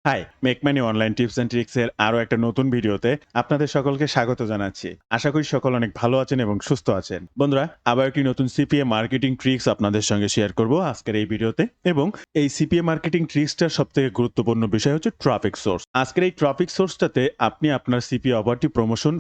High, make money online tips and tricks এর আরো একটা নতুন ভিডিওতে আপনাদের সকলকে স্বাগত জানাচ্ছি। আশা করি সকল অনেক ভালো আছেন এবং সুস্থ আছেন। বন্ধুরা, আবার একটি নতুন সিপিএ মার্কেটিং ট্রিক্স আপনাদের সঙ্গে শেয়ার করব আজকের এই ভিডিওতে। এবং এই সিপিএ মার্কেটিং ট্রিক্সটার সবথেকে গুরুত্বপূর্ণ বিষয় হচ্ছে ট্রাফিক সোর্স। আজকের এই ট্রাফিক সোর্সটাতে আপনি আপনার সিপিএ অফারটি প্রমোশন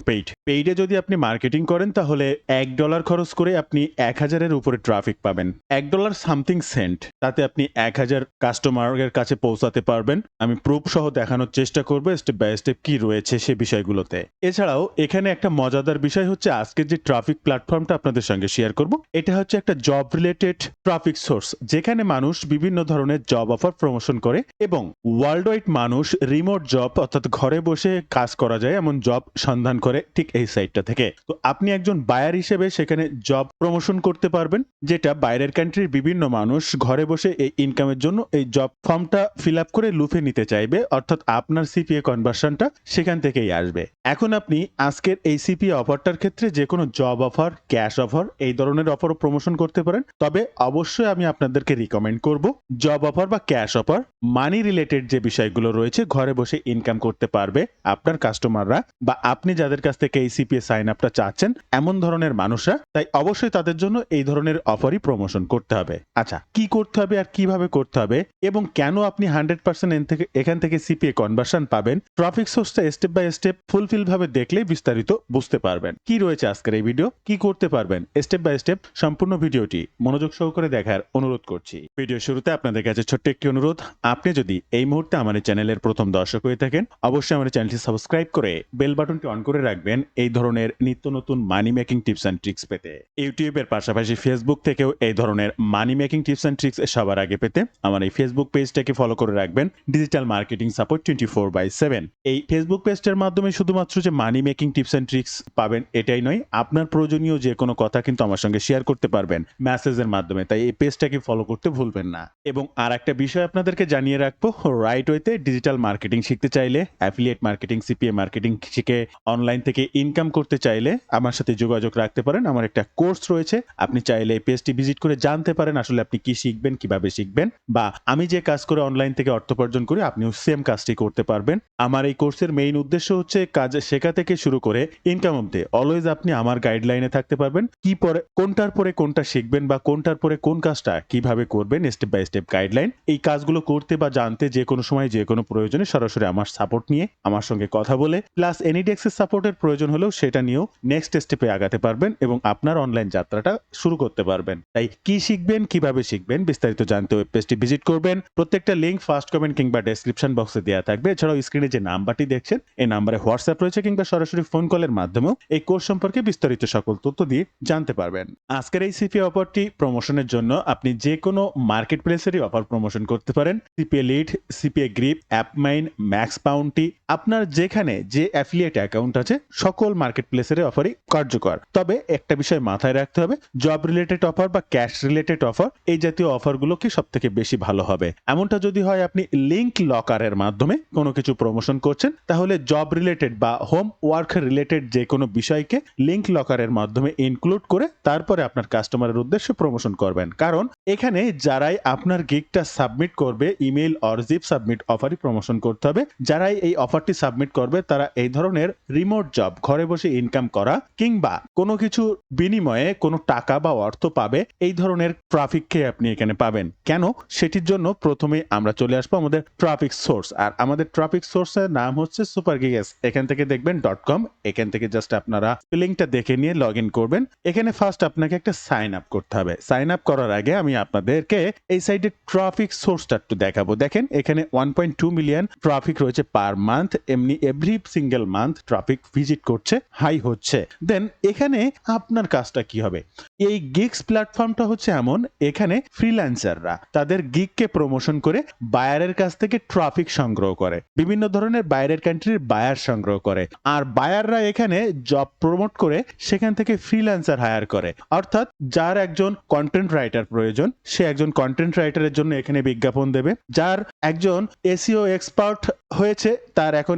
পেইডে যদি আপনি মার্কেটিং করেন তাহলে $1 খরচ করে আপনি 1000-এর উপরে ট্রাফিক পাবেন। $1 সামথিং সেন্ট, তাতে আপনি 1000 কাস্টমারের কাছে পৌঁছাতে পারবেন। আমি প্রুফ সহ দেখানোর চেষ্টা করব স্টেপ বাই স্টেপ কি রয়েছে সে বিষয়গুলোতে। এছাড়াও এখানে একটা মজাদার বিষয় হচ্ছে আজকের যে ট্রাফিক প্ল্যাটফর্মটা আপনাদের সঙ্গে শেয়ার করব, এটা হচ্ছে একটা জব রিলেটেড ট্রাফিক সোর্স, যেখানে মানুষ বিভিন্ন ধরনের জব অফার প্রমোশন করে এবং ওয়ার্ল্ড ওয়াইড মানুষ রিমোট জব অর্থাৎ ঘরে বসে কাজ করা যায় এমন জব সন্ধান করে ঠিক এই সাইটটা থেকে। তো আপনি একজন বায়ার হিসেবে সেখানে জব প্রমোশন করতে পারবেন, যেটা বাইরের কান্ট্রির বিভিন্ন মানুষ ঘরে বসে এই ইনকামের জন্য এই জব ফর্মটা ফিল আপ করে লুফে নিতে চাইবে, অর্থাৎ আপনার সিপিএ কনভার্সনটা সেখান থেকেই আসবে। এখন আপনি আজকের এই সিপিএ অফারটার ক্ষেত্রে যে কোনো জব অফার, ক্যাশ অফার, এই ধরনের অফারও প্রমোশন করতে পারেন। তবে অবশ্যই আমি আপনাদেরকে রিকমেন্ড করব জব অফার বা ক্যাশ অফার, মানি রিলেটেড যে বিষয়গুলো রয়েছে, ঘরে বসে ইনকাম করতে পারবে আপনার কাস্টমাররা বা আপনি যাদের কাছ থেকে এই সিপিএ সাইন আপটা চাচ্ছেন এমন ধরনের মানুষরা, তাই অবশ্যই তাদের জন্য এই ধরনের অফারই প্রমোশন করতে হবে। আচ্ছা, কি করতে হবে আর কিভাবে করতে হবে এবং কেন আপনি 100% এখান থেকে সিপিএ কনভার্সন পাবেন, ট্রাফিক সোর্সটা স্টেপ বাই স্টেপ ফুলফিল ভাবে দেখলে বিস্তারিত বুঝতে পারবেন। কি রয়েছে আজকের এই ভিডিও, কি করতে পারবেন স্টেপ বাই স্টেপ, সম্পূর্ণ ভিডিওটি মনোযোগ সহকারে দেখার অনুরোধ করছি। ভিডিও শুরুতে আপনাদের কাছে ছোট্ট একটি অনুরোধ, আপনি যদি এই মুহূর্তে আমার চ্যানেলের প্রথম দর্শক হয়ে থাকেন অবশ্যই আমার চ্যানেলটি সাবস্ক্রাইব করে বেল বাটনটি অন করে রাখবেন এই ধরনের নিত্য নতুন মানি মেকিং টিপস অ্যান্ড ট্রিক্স পেতে। ইউটিউবের পাশাপাশি ফেসবুক থেকেও এই ধরনের মানি মেকিং টিপস অ্যান্ড ট্রিক্স সবার আগে পেতে আমার এই ফেসবুক পেজটাকে ফলো করে রাখবেন, ডিজিটাল মার্কেটিং সাপোর্ট 24/7। এই ফেসবুক পেজটার মাধ্যমে শুধুমাত্র যে মানি মেকিং টিপস অ্যান্ড ট্রিক্স পাবেন এটাই নয়, আপনার প্রয়োজনীয় যে কোনো কথা কিন্তু আমার সঙ্গে শেয়ার করতে পারবেন মেসেজের মাধ্যমে, তাই এই পেজটাকে ফলো করতে ভুলবেন না। এবং আর একটা বিষয় আপনাদেরকে জানিয়ে রাখবো, রাইট ওয়েতে ডিজিটাল মার্কেটিং শিখতে চাইলে, অ্যাফিলিয়েট মার্কেটিং, সিপিএ মার্কেটিং শিখে অনলাইন থেকে ইনকাম করতে চাইলে আমার সাথে যোগাযোগ রাখতে পারেন। আমার একটা কোর্স রয়েছে, আপনি চাইলে এই পেজটি ভিজিট করে জানতে পারেন আসলে আপনি কি শিখবেন, কিভাবে শিখবেন, বা আমি যে কাজ করে অনলাইন থেকে অর্থ উপার্জন করি আপনিও সেম কাজটি করতে পারবেন। আমার এই কোর্সের মেইন উদ্দেশ্য হচ্ছে কাজ শেখা থেকে শুরু করে ইনকাম অবধি অলওয়েজ আপনি আমার গাইডলাইনে থাকতে পারবেন। কি পরে কোনটার পরে কোনটা শিখবেন বা কোনটার পরে কোন কাজটা কিভাবে করবেন, স্টেপ বাই স্টেপ গাইডলাইন। এই কাজগুলো করতে বা জানতে যে কোনো সময় যে কোনো প্রয়োজনে সরাসরি আমার সাপোর্ট নিয়ে আমার সঙ্গে কথা বলে, প্লাস এনিডেক্সের সাপোর্টের প্রয়োজন হলেও সেটা নিয়েও নেক্সট স্টেপে আগাতে পারবেন এবং আপনার অনলাইন যাত্রাটা শুরু করতে পারবেন। তাই কি শিখবেন, কিভাবে শিখবেন বিস্তারিত জানতে ওয়েব পেজটি ভিজিট করবেন। প্রত্যেকটা লিংক ফার্স্ট কমেন্ট কিংবা ডেসক্রিপশন বক্সে দেওয়া থাকবে। এছাড়াও স্ক্রিনে যে নাম্বারটি দেখছেন এই নাম্বারে হোয়াটসঅ্যাপ রয়েছে কিংবা সরাসরি ফোন কলের মাধ্যমেও এই কোর্স সম্পর্কে বিস্তারিত সকল তথ্য দিয়ে জানতে পারবেন। আজকের এই সিপিএ অফারটি প্রমোশনের জন্য আপনি যে কোনো মার্কেট প্লেসেরই অফার প্রমোশন করতে পারেন। সিপিএ লিড, সিপিএ গ্রিপ, অ্যাপমাইন, ম্যাক্স পাউন্টি, আপনার যেখানে যে অ্যাফিলিয়েট অ্যাকাউন্ট আছে সকল মার্কেট প্লেসের অফারই কার্যকর। তবে একটা বিষয় মাথায় রাখতে হবে, জব রিলেটেড অফার বা ক্যাশ রিলেটেড অফার, এই জাতীয় অফারগুলো কি সব থেকে বেশি ভালো হবে। এমনটা যদি হয় আপনি লিংক লকারের মাধ্যমে কোনো কিছু প্রমোশন করছেন, তাহলে জব রিলেটেড বা হোম ওয়ার্ক রিলেটেড যে কোনো বিষয়কে লিংক লকারের মাধ্যমে ইনক্লুড করে তারপরে আপনার কাস্টমারের উদ্দেশ্যে প্রমোশন করবেন। কারণ এখানে যারাই আপনার গিগটা সাবমিট করবে, ইমেল অর জিপ সাবমিট অফারই প্রমোশন করতে হবে। যারাই এই অফারটি সাবমিট করবে তারা এই ধরনের রিমোট জব, ঘরে বসে ইনকাম করা কিংবা কোনো কিছু বিনিময়ে কোনো টাকা বা অর্থ পাবে, এই ধরনের ট্রাফিককে আপনি এখানে পাবেন। কেন, সেটির জন্য প্রথমে আমরা চলে আসবো আমাদের ট্রাফিক সোর্স, আর আমাদের ট্রাফিক সোর্সের নাম হচ্ছে সুপার গিগস। এখান থেকে দেখবেন .com, এখান থেকে জাস্ট আপনারা লিংকটা দেখে নিয়ে লগ ইন করবেন। এখানে ফার্স্ট আপনাকে একটা সাইন আপ করতে হবে। সাইন আপ করার আগে আমি আপনাদেরকে এই সাইডে ট্রাফিক সোর্সটা একটু দেখাবো। দেখেন এখানে 1.2 মিলিয়ন ট্রাফিক রয়েছে পার মান্থ, এমনি every single month traffic visit করছে, হাই হচ্ছে। দেন এখানে আপনার কাজটা কি হবে, এই গিগস প্ল্যাটফর্মটা হচ্ছে এমন, এখানে ফ্রিল্যান্সাররা তাদের গিগকে প্রমোশন করে বায়ারের কাছ থেকে ট্রাফিক সংগ্রহ করে, বিভিন্ন ধরনের বাইরের কান্ট্রির বায়ার সংগ্রহ করে, আর বায়াররা এখানে জব প্রমোট করে সেখান থেকে ফ্রিল্যান্সার হায়ার করে। অর্থাৎ যার একজন কন্টেন্ট রাইটার প্রয়োজন, সে একজন কন্টেন্ট রাইটারের জন্য এখানে বিজ্ঞাপন দেবে। যার একজন এসইও এক্সপার্ট হয়েছে তার এখন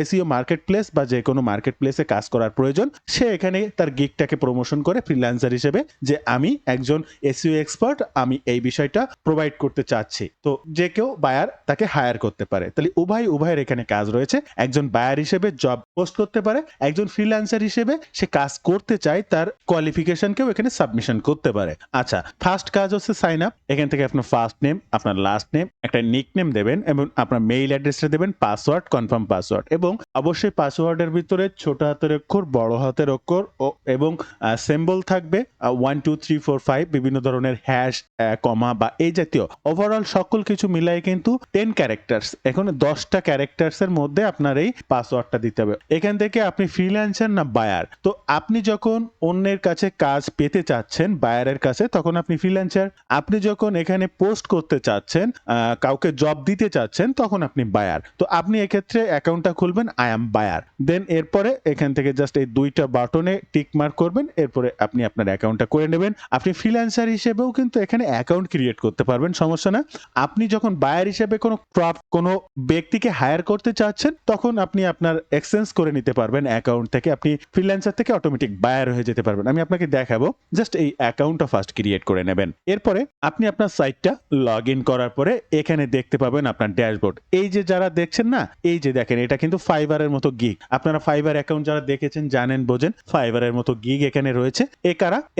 এসইও মার্কেট প্লেস বা যে কোনো মার্কেট প্লেসে কাজ করার প্রয়োজন, সে এখানে তার গিগটাকে প্রমোশন করে ফ্রিল্যান্সার হিসেবে যে আমি একজন এসইও এক্সপার্ট, আমি এই বিষয়টা প্রোভাইড করতে চাচ্ছি। তো যে কেউ বায়ার তাকে হায়ার করতে পারে। তাহলে উভয়ের এখানে কাজ রয়েছে। একজন বায়ার হিসেবে জব পোস্ট করতে পারে, একজন ফ্রিল্যান্সার হিসেবে সে কাজ করতে চায়, তার কোয়ালিফিকেশনকেও এখানে সাবমিশন করতে পারে। আচ্ছা, ফার্স্ট কাজ হচ্ছে সাইন আপ। এখান থেকে আপনার ফার্স্ট নেম, আপনার লাস্ট নেম, একটা নিক নেম দেবেন এবং আপনার মেইল অ্যাড্রেসটা দেবেন, পাসওয়ার্ড, কনফার্ম পাসওয়ার্ড, এবং অবশ্যই পাসওয়ার্ডের ভিতরে ছোট হাতের অক্ষর, বড় হাতের অক্ষর এবং সিম্বল থাকবে 1 2 3 4 5 বিভিন্ন ধরনের হ্যাশ, কমা বা এই জাতীয় ওভারঅল সকল কিছু মিলাই কিন্তু 10 ক্যারেক্টার্স, এখন 10টা ক্যারেক্টার্স এর মধ্যে আপনার এই পাসওয়ার্ডটা দিতে হবে। এখান থেকে আপনি ফ্রিল্যান্সার না বায়ার, তো আপনি যখন অন্যের কাছে কাজ পেতে চাচ্ছেন বায়ারের কাছে, তখন আপনি ফ্রিল্যান্সার। আপনি যখন এখানে পোস্ট করতে চাচ্ছেন, কাউকে জব দিতে চাচ্ছেন, তখন আপনি বায়ার। তো আপনি এক্ষেত্রে অ্যাকাউন্টটা খুলবেন আই এম বায়ার, দেন এরপরে এখান থেকে জাস্ট এই দুইটা বাটনে টিক মার্ক করবেন, এরপরে আপনি আপনার অ্যাকাউন্টটা করে নেবেন। আপনি ফ্রিল্যান্সার হিসেবেও কিন্তু এখানে অ্যাকাউন্ট ক্রিয়েট করতে পারবেন, সমস্যা না। আপনি যখন বায়ার হিসেবে কোনো ব্যক্তিকে হায়ার করতে চাচ্ছেন, তখন আপনি আপনার এক্সচেঞ্জ করে নিতে পারবেন অ্যাকাউন্ট থেকে, আপনি ফ্রিল্যান্সার থেকে অটোমেটিক বায়ার হয়ে যেতে পারবেন। আমি আপনাকে দেখাবো, জাস্ট এই অ্যাকাউন্টটা ফার্স্ট ক্রিয়েট করে নেবেন। এরপরে আপনি আপনার সাইটটা লগ ইন করার পরে এখানে দেখতে পাবেন আপনার ড্যাশবোর্ড। এই যে যারা দেখছেন না, এই যে দেখেন, এটা কিন্তু ফাইবারের মতো গিগ। আপনারা ফাইবার অ্যাকাউন্ট যারা দেখেছেন জানেন, বোঝেন, ফাইবারের মতো গিগ এখানে রয়েছে।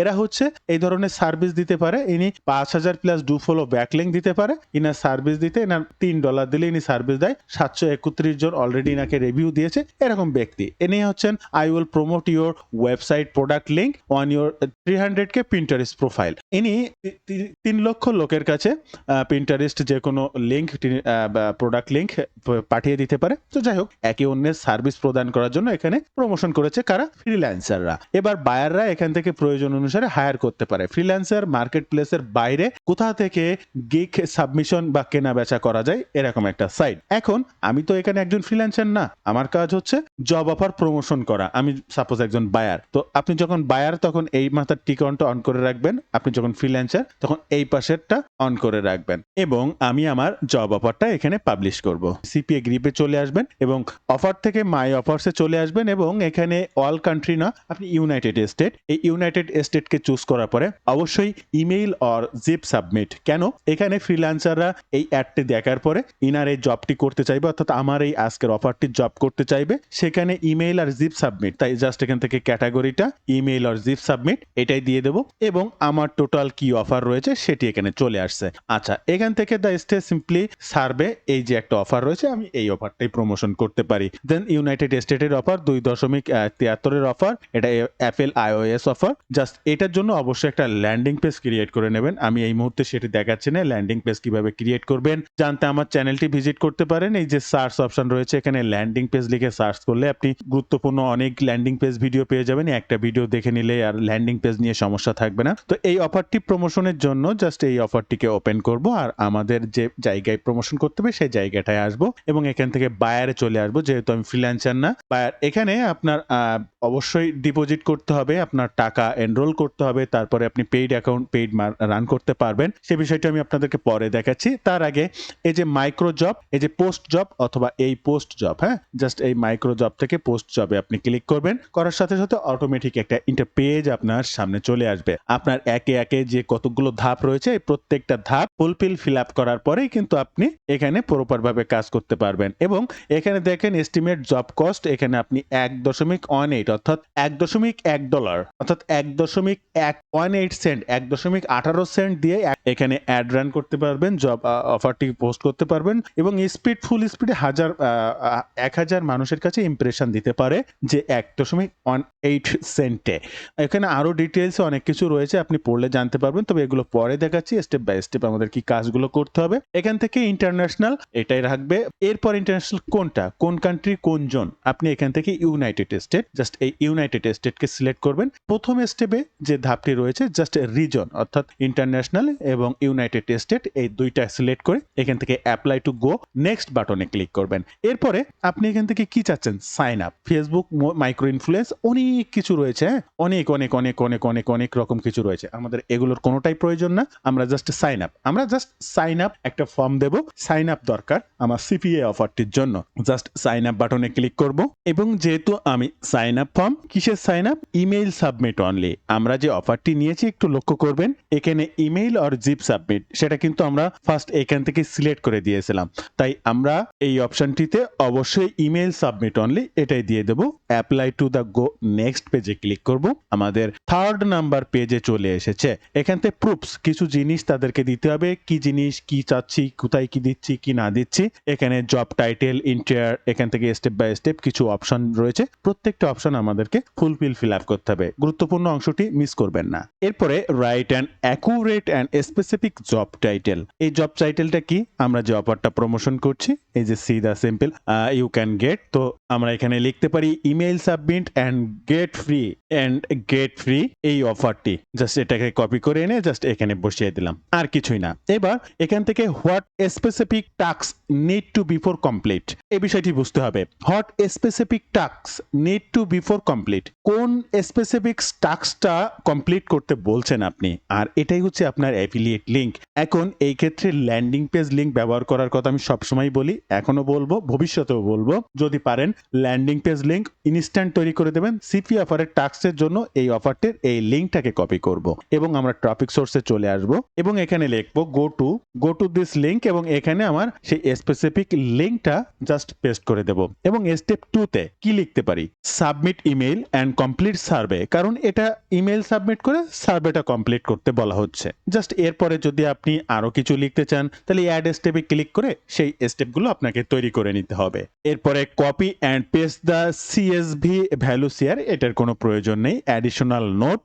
এরা হচ্ছে এই ধরনের সার্ভিস দিতে পারে। ইনি 5000 প্লাস ডু ফলো ব্যাকলিং দিতে পারে। ইনার সার্ভিস দিতে এনার $3 দিলে ইনি সার্ভিস দেয়। 731 জন অলরেডি ইনাকে রিভিউ দিয়েছে, এরকম ব্যক্তি। ইনি হচ্ছেন I will promote your website product link on your 300K Pinterest profile. ইনি 3 লক্ষ লোকের কাছে পিন্টারেস্ট যে কোনো লিঙ্ক, প্রোডাক্ট লিঙ্ক পাঠিয়ে দিতে পারে। তো যাই হোক, একে অন্যের সার্ভিস প্রদান করার জন্য এখানে প্রমোশন করেছে কারা? ফ্রিল্যান্সাররা। এবার বায়াররা এখান থেকে প্রয়োজন অনুসারে হায়ার করতে পারে। ফ্রিল্যান্সার মার্কেট প্লেসের বাইরে কোথা থেকে গিগ সাবমিশন বা কেনা বেচা করা যায়, এরকম একটা সাইট। এখন আমি তো এখানে একজন ফ্রিল্যান্সার না, আমার কাজ হচ্ছে জব অফার প্রমোশন করা। আমি সাপোজ একজন বায়ার, তো আপনি যখন বায়ার তখন এই মাথার টিকনটা অন করে রাখবেন, আপনি যখন ফ্রিল্যান্সার তখন এই পাশেরটা অন করে রাখবেন, এবং আমি আমার জব অফারটা এখানে পাবলিশ করব। সিপিএ গ্রিপে চলে আসবেন এবং অফার থেকে মাই অফার্সে চলে আসবেন, এবং এখানে অল কান্ট্রি না, আপনি ইউনাইটেড স্টেট, এই ইউনাইটেড স্টেটকে চুজ করার পরে অবশ্যই ইমেইল অর জিপ সাবমিট। কেন? এখানে ফ্রিল্যান্সাররা এই অ্যাডটি দেখার পরে ইনার এই জবটি করতে চাইবে, অর্থাৎ আমার এই আজকের অফারটি জব করতে চাইবে, সেখানে ইমেইল আর জিপ সাবমিট। তাই জাস্ট এখান থেকে ক্যাটাগরিটা ইমেইল আর জিপ সাবমিট এটাই দিয়ে দেবো, এবং আমার টোটাল কি অফার রয়েছে সেটি এখানে চলে আসছে। আচ্ছা, এখান থেকে দ্য স্টে সিম্পলি সার্ভে, এই যে একটা অফার রয়েছে, আমি এই অফারটাই প্রমোশন করতে পারি। দেন ইউনাইটেড স্টেটের অফার 2.73 অফার, এটা অ্যাপেল iOS অফার। জাস্ট এটার জন্য অবশ্যই একটা ল্যান্ডিং পেজ ক্রিয়েট করে নেবেন। আমি এই মুহূর্তে সেটি দেখাচ্ছি না, ল্যান্ডিং পেজ কিভাবে ক্রিয়েট করবেন জানতে আমার চ্যানেলটি ভিজিট করতে পারেন। এই যে সার্চ অপশন রয়েছে, এখানে ল্যান্ডিং পেজ লিখে সার্চ করলে আপনি গুরুত্বপূর্ণ অনেক ল্যান্ডিং পেজ ভিডিও পেয়ে যাবেন। একটা ভিডিও দেখে নিলে আর ল্যান্ডিং পেজ নিয়ে সমস্যা থাকবে না। তো এই অফারটি প্রমোশনের জন্য জাস্ট এই অফারটিকে ওপেন করব, আর আমাদের যে জায়গায় প্রমোশন করতে হবে সেই জায়গাটায় আসবো, এবং এখান থেকে বায়ারে চলে আসবো। যেহেতু আমি ফ্রিল্যান্সার না, বায়ার, এখানে আপনার অবশ্যই ডিপোজিট করতে হবে, আপনার টাকা এনরোল করতে হবে, তারপরে আপনি পেইড অ্যাকাউন্ট রান করতে পারবেন। সে বিষয়টা আমি আপনাদেরকে পরে দেখাচ্ছি। তার আগে এই যে মাইক্রো জব, এই যে পোস্ট জব অথবা এই পোস্ট জব, হ্যাঁ, জাস্ট এই মাইক্রো জব থেকে পোস্ট জবে আপনি ক্লিক করবেন। করার সাথে সাথে অটোমেটিক একটা ইন্টারপেজ আপনার সামনে চলে আসবে। আপনার একে একে যে কতগুলো ধাপ রয়েছে, এই প্রত্যেকটা ধাপ ফিল আপ করার পরেই কিন্তু আপনি এখানে প্রপার ভাবে কাজ করতে পারবেন। এবং এখানে দেখেন এস্টিমেট জব কস্ট, এখানে আপনি 1.18 অর্থাৎ $1.1 অর্থাৎ 1.118 সেন্ট, 1.18 সেন্ট দিয়ে এখানে অ্যাড রান করতে পারবেন, জব অফারটি পোস্ট করতে পারবেন, এবং ফুল স্পিডে 1000 মানুষের কাছে ইমপ্রেশন দিতে পারে যে 1.18 সেন্টে। এখানে আরো ডিটেলস অনেক কিছু রয়েছে, আপনি পড়লে জানতে পারবেন, তবে এগুলো পরে দেখাচ্ছি স্টেপ বাই স্টেপ আমাদের কি কাজগুলো করতে হবে। এখান থেকে ইন্টারন্যাশনাল এটাই রাখবে। এরপর ইন্টারন্যাশনাল কোন কান্ট্রি কোন জোন, আপনি এখান থেকে ইউনাইটেড স্টেট, জাস্ট এই ইউনাইটেড স্টেটকে সিলেক্ট করবেন। প্রথম স্টেপে যে ধাপটি রয়েছে জাস্ট রিজন অর্থাৎ ইন্টারন্যাশনাল এবং ইউনাইটেড স্টেট, এই দুইটা সিলেক্ট করে এখান থেকে অ্যাপ্লাই টু গো নেক্সট বাটনে ক্লিক করবেন। এরপরে আপনি এখান থেকে কি চাচ্ছেন, sign up, Facebook micro influence, অনেক কিছু রয়েছে, হ্যাঁ অনেক অনেক অনেক অনেক অনেক অনেক রকম কিছু রয়েছে। আমাদের এগুলোর কোনোটাই প্রয়োজন না, আমরা জাস্ট সাইন আপ, আমরা জাস্ট সাইন আপ একটা ফর্ম দেব, সাইন আপ দরকার আমার সিপিএ অফারটির জন্য। জাস্ট সাইন আপ বাটনে ক্লিক করব এবং যেহেতু আমি সাইন আপ ফর্ম, কিসের sign up, email submit only. আমরা যে অফারটি নিয়েছি একটু লক্ষ্য করবেন, এখানে ইমেইল অর জিপ সাবমিট সেটা কিন্তু আমরা ফার্স্ট এখান থেকে সিলেক্ট করে দিয়েছিলাম, তাই আমরা এই অপশনটিতে অবশ্যই ইমেইল সাবমিট অনলি এটাই দিয়ে দেব। Apply to the go next পেজে ক্লিক করব। আমাদের থার্ড নাম্বার পেজে চলে এসেছে। এখান থেকে প্রুফস কিছু জিনিস তাদেরকে দিতে হবে, কি জিনিস, কি চাচ্ছি, কোথায় কি দিচ্ছি কি না দিচ্ছি। এখানে জব টাইটেল, ইন্টার, এখান থেকে স্টেপ বাই স্টেপ কিছু অপশন রয়েছে, প্রত্যেকটা অপশন আমাদেরকে ফিল আপ করতে হবে। গুরুত্বপূর্ণ অংশটি মিস করবেন না। এরপরে write and accurate and specific job title. এই জব টাইটেলটা কি, আমরা যে অফারটা প্রমোশন করছি, এই যে see the simple you can get, তো আমরা এখানে লিখতে পারি email submit and get free এই অফারটি। জাস্ট এটাকে কপি করে এনে জাস্ট এখানে বসিয়ে দিলাম, আর কিছুই না। এবার এখান থেকে what specific task need to before complete, এই বিষয়টি বুঝতে হবে। What specific task need to before complete, কোন স্পেসিফিক টাস্কটা কমপ্লিট করতে বলছেন আপনি, আর এটাই হচ্ছে আপনার অ্যাফিলিয়েট লিংক। এখন এই ক্ষেত্রে ল্যান্ডিং পেজ লিংক ব্যবহার করার কথা আমি সবসময় বলি, এখনো বলবো, ভবিষ্যতেও বলবো, যদি পারেন ল্যান্ডিং পেজ লিংক ইনস্ট্যান্ট তৈরি করে দেবেন। সিপি অফারের টাস্কের জন্য এই অফারটির এই লিঙ্কটাকে কপি করব এবং আমরা ট্রাফিক সোর্সে চলে আসব এবং এখানে লিখবো গো টু দিস লিঙ্ক এবং এখানে আমার সেই স্পেসিফিক লিঙ্কটা জাস্ট পেস্ট করে দেব। এবং স্টেপ 2 তে কি লিখতে পারি, submit email and complete survey, কারণ এটা ইমেইল সাবমিট করে সার্ভেটা কমপ্লিট করতে বলা হচ্ছে। জাস্ট এরপরে যদি আপনি আরো কিছু লিখতে চান তাহলে অ্যাড স্টেপে ক্লিক করে সেই স্টেপগুলো আপনাকে তৈরি করে নিতে হবে। এরপরে copy and paste the CSV value share, এটার কোনো প্রয়োজন নেই। অ্যাডিশনাল নোট,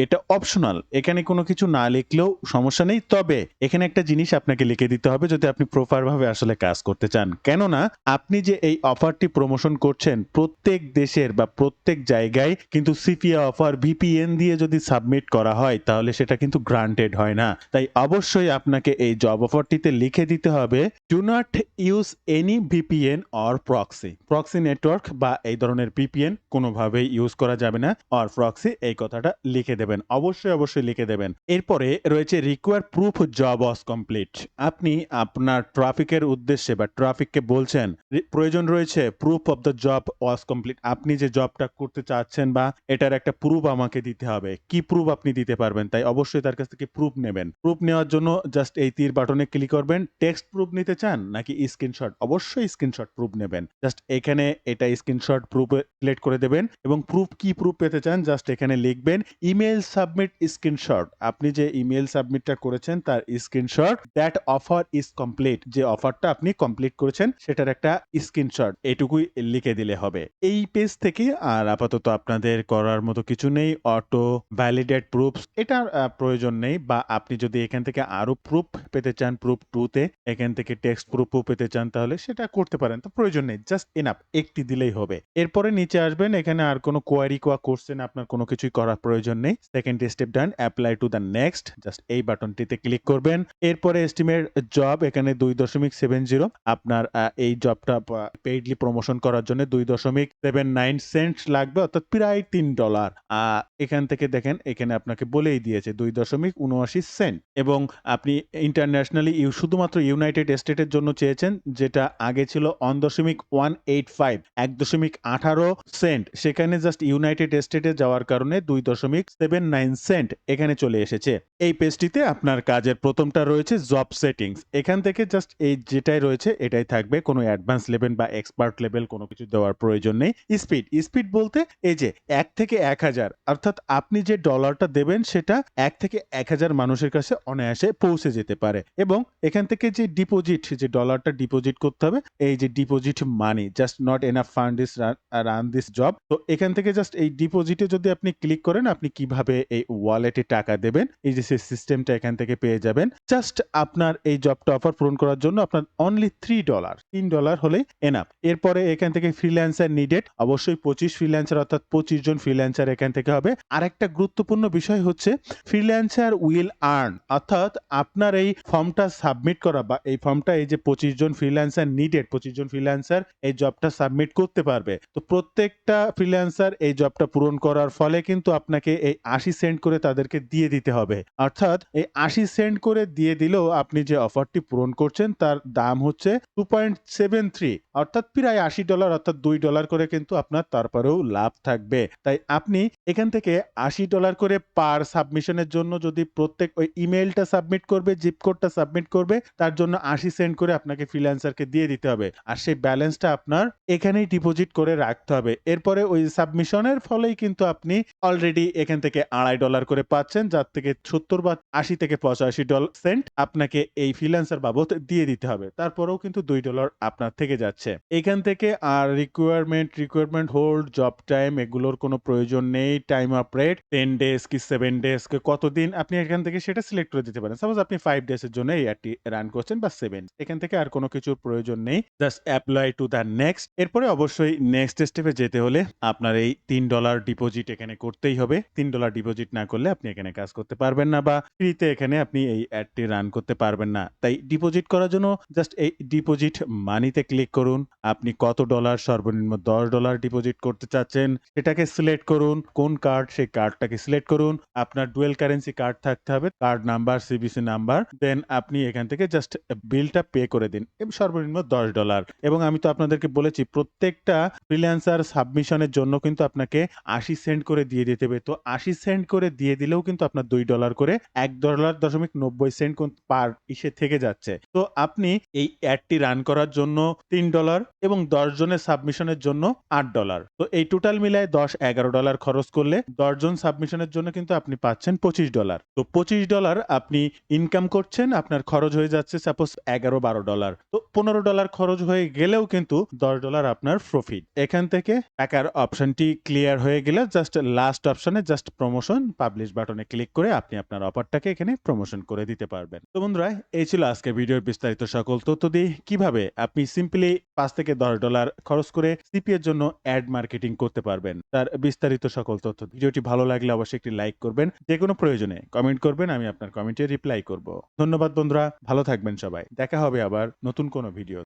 এটা অপশনাল, এখানে কোনো কিছু না লিখলেও সমস্যা নেই, তবে এখানে একটা জিনিস আপনাকে লিখে দিতে হবে যদি আপনি প্রপার ভাবে আসলে কাজ করতে চান। কেননা আপনি যে এই অফারটি প্রমোশন করছেন প্রত্যেক দেশের বা প্রত্যেক জায়গায় কিন্তু সিপিএ অফার ভিপিএন দিয়ে যদি সাবমিট করা হয় তাহলে সেটা কিন্তু গ্রান্টেড হয় না। তাই অবশ্যই আপনাকে এই জব অফারটিতে লিখে দিতে হবে do not use any VPN or proxy network বা এই ধরনের ভিপিএন কোনোভাবেই ইউজ করা যাবে না, অর প্রক্সি, এই কথাটা লিখে দেবেন, অবশ্যই লিখে দেবেন। এরপরে রয়েছে require proof job was complete. আপনি আপনার ট্রাফিকের উদ্দেশ্যে বা ট্রাফিককে বলছেন প্রয়োজন রয়েছে proof of the job was complete, আপনি যে জবটা করতে চাচ্ছেন বা এটার একটা প্রুফ আমাকে দিতে হবে। কি প্রুফ আপনি দিতে পারবেন, তাই অবশ্যই তার কাছ থেকে প্রুফ নেবেন। প্রুফ নেওয়ার জন্য জাস্ট এই তীর বাটনে ক্লিক করবেন। টেক্সট প্রুফ নিতে চান নাকি স্ক্রিনশট, অবশ্যই স্ক্রিনশট প্রুফ নেবেন। জাস্ট এখানে এটা স্ক্রিনশট প্রুফ সিলেক্ট করে দেবেন এবং কি প্রুফ পেতে চান জাস্ট এখানে লিখবেন ইমেল সাবমিট স্ক্রিনশট, আপনি যে ইমেল সাবমিটটা করেছেন তার screenshot, that offer is complete, যে অফারটা আপনি কমপ্লিট করেছেন সেটার একটা স্ক্রিনশট, এটুকুই লিখে দিলে হবে। এই পেজ থেকে আর আপাতত আপনাদের করার মতো কিছু নেই। অটো ভ্যালিডেট প্রুফস এটার প্রয়োজন নেই, বা আপনি যদি এখান থেকে আরো প্রুফ পেতে চান প্রুফ 2 তে, এখান থেকে টেক্সট প্রুফও পেতে চান তাহলে সেটা করতে পারেন, তো প্রয়োজন নেই, জাস্ট এনাফ একটি দিলেই হবে। এরপরে নিচে আসবেন, এখানে আর কোনো কোয়ারি কোশ্চেন আপনার কোনো কিছুই করার প্রয়োজন নেই। Second step done, apply to the next, just এই বাটনটিতে ক্লিক করবেন। এরপরে এস্টিমেট জব, এখানে 2.70 আপনার এই জবটা পেইডলি প্রমোশন করার জন্য 2.79 সেন্ট লাগবে, অর্থাৎ প্রায় $3। এখান থেকে দেখেন এখানে আপনাকে বলেই দিয়েছে 2.79 সেন্ট, এবং আপনি ইন্টারন্যাশনালি শুধুমাত্র ইউনাইটেড স্টেটের জন্য চেয়েছেন, যেটা আগে ছিল 1.185 1.18 সেন্ট, সেখানে জাস্ট ইউনাইটেড স্টেটে যাওয়ার কারণে 2.79 সেন্ট এখানে চলে এসেছে। এই পেজটিতে আপনার কাজের প্রথমটা রয়েছে জব সেটিংস, এখান থেকে জাস্ট এই যেটাই রয়েছে এটাই থাকবে, কোনো অ্যাডভান্স লেভেল বা এক্সপার্ট লেভেল কোনো কিছু দেওয়ার প্রয়োজন নেই। স্পিড বলতে এই যে 1 থেকে 1000, অর্থাৎ আপনি যে ডলারটা দেবেন সেটা 1 থেকে 1000 মানুষের কাছে অনায়াসে পৌঁছে যেতে পারে। এবং এখান থেকে যে ডিপোজিট, যে ডলারটা ডিপোজিট করতে হবে, এই যে deposit money, just not enough fund is run this job, তো এখান থেকে জাস্ট এই ডিপোজিটে যদি আপনি ক্লিক করেন আপনি কিভাবে এই ওয়ালেটে টাকা দেবেন এই যে সিস্টেমটা এখান থেকে পেয়ে যাবেন। জাস্ট আপনার এই জবটা অফার পূরণ করার জন্য আপনার অনলি $3 হলেই এনাফ। এরপরে এখান থেকে ফ্রিল্যান্সার নিডেড অবশ্যই 25 ফ্রিল্যান্সার অর্থাৎ 25 জন ফ্রিল্যান্সার এখান থেকে হবে। আরেকটা গুরুত্বপূর্ণ বিষয় হচ্ছে ফ্রিল্যান্সার উইল আর্ন অর্থাৎ আপনার এই ফর্মটা সাবমিট করা বা এই ফর্মটা এই যে 25 জন ফ্রিল্যান্সার নিডেড 25 জন ফ্রিল্যান্সার এই জবটা সাবমিট করতে পারবে। তো প্রত্যেকটা ফ্রিল্যান্সার এই জবটা পূরণ করার ফলে কিন্তু আপনাকে এই 80 সেন্ট করে তাদেরকে দিয়ে দিতে হবে। অর্থাৎ এই 80 সেন্ট করে দিয়ে দিলেও আপনি যে অফারটি পূরণ করছেন তার দাম হচ্ছে 2.73 অর্থাৎ প্রায় $80 অর্থাৎ $2 করে কিন্তু আপনার তারপরেও লাভ থাকবে। তাই আপনি এখান থেকে $80 করে পার সাবমিশনের জন্য যদি প্রত্যেক ওই ইমেইলটা সাবমিট করবে, জিপ কোডটা সাবমিট করবে তার জন্য 80 সেন্ট করে আপনাকে ফ্রিল্যান্সারকে দিয়ে দিতে হবে। আর সেই ব্যালেন্সটা আপনার এখানেই ডিপোজিট করে রাখতে হবে। এরপরে ওই সাবমিশনের ফলেই কিন্তু আপনি অলরেডি এখান থেকে $2.5 করে পাচ্ছেন যার থেকে 70 বা 80 থেকে 85 সেন্ট আপনাকে এই ফ্রিল্যান্সার বাবদ দিয়ে দিতে হবে। তারপরেও কিন্তু $2 আপনার থেকে যাচ্ছে। এখান থেকে আর রিকোয়ারমেন্ট হোল্ড, জব টাইম এগুলোর কোনো প্রয়োজন নেই। টাইম অফ রেট 10 ডেজ কি 7 ডেজ কি কতদিন আপনি এখান থেকে সেটা সিলেক্ট করে দিতে পারেন। সাপোজ আপনি 5 ডেজ এর জন্য এই অ্যাডটি রান করছেন বা 7 এখান থেকে আর কোনো কিছুর প্রয়োজন নেই। Just apply to the next. এরপরে অবশ্যই নেক্সট স্টেপে যেতে হলে আপনার এই $3 ডিপোজিট এখানে করতেই হবে। $3 ডিপোজিট না করলে আপনি এখানে কাজ করতে পারবেন না বা ফ্রিতে এখানে আপনি এই অ্যাডটি রান করতে পারবেন না। তাই ডিপোজিট করার জন্য জাস্ট এই ডিপোজিট মানিতে ক্লিক করুন। আপনি কত ডলার সর্বনিম্ন $10 ডিপোজিট করতে চাচ্ছেন সেটাকে সিলেক্ট করুন। কোন কার্ড সেই কার্ডটাকে সিলেক্ট করুন। আপনার ডুয়াল কারেন্সি কার্ড থাকতে হবে। কার্ড নাম্বার, সিভিসি নাম্বার দেন আপনি এখান থেকে জাস্ট বিলটা পে করে দিন। সর্বনিম্ন $10 এবং আমি তো আপনাদেরকে বলেছি প্রত্যেকটা ফ্রিল্যান্সার সাবমিশনের জন্য কিন্তু আপনাকে 80 সেন্ট করে দিয়ে দিতে হবে। তো 80 সেন্ট করে দিয়ে দিলেও কিন্তু আপনার $2 করে $1.90 সেন্ট পার ইসে থেকে যাচ্ছে। তো আপনি এই অ্যাডটি রান করার জন্য $3 এবং 10 জনের সাবমিশনের জন্য $8। তো এই টোটাল মিলায় $11 খরচ করলে 10 জন সাবমিশনের জন্য কিন্তু আপনি পাচ্ছেন $25। তো $25 আপনি ইনকাম করছেন, আপনার খরচ হয়ে যাচ্ছে সাপোজ $11-12। তো $15 খরচ হয়ে গেলেও কিন্তু $10 আপনার প্রফিট। এখান থেকে টাকার অপশনটি ক্লিয়ার হয়ে গেলে জাস্ট লাস্ট অপশনে জাস্ট প্রমোশন পাবলিশ বাটনে ক্লিক করে আপনি আপনার অফারটাকে এখানে প্রমোশন করে দিতে পারবেন। তো বন্ধুরা এই ছিল আজকে ভিডিওর বিস্তারিত সকল তথ্য দিয়ে কিভাবে আপনি সিম্পলি $5 থেকে $10 খরচ করে সিপি এর জন্য অ্যাড মার্কেটিং করতে পারবেন। তার বিস্তারিত সকল তথ্য। ভিডিওটি ভালো লাগলে অবশ্যই একটি লাইক করবেন। যে কোনো প্রয়োজনে কমেন্ট করবেন, আমি আপনার কমেন্টে রিপ্লাই করব। ধন্যবাদ বন্ধুরা, ভালো থাকবেন সবাই। দেখা হবে আবার নতুন কোনো ভিডিও।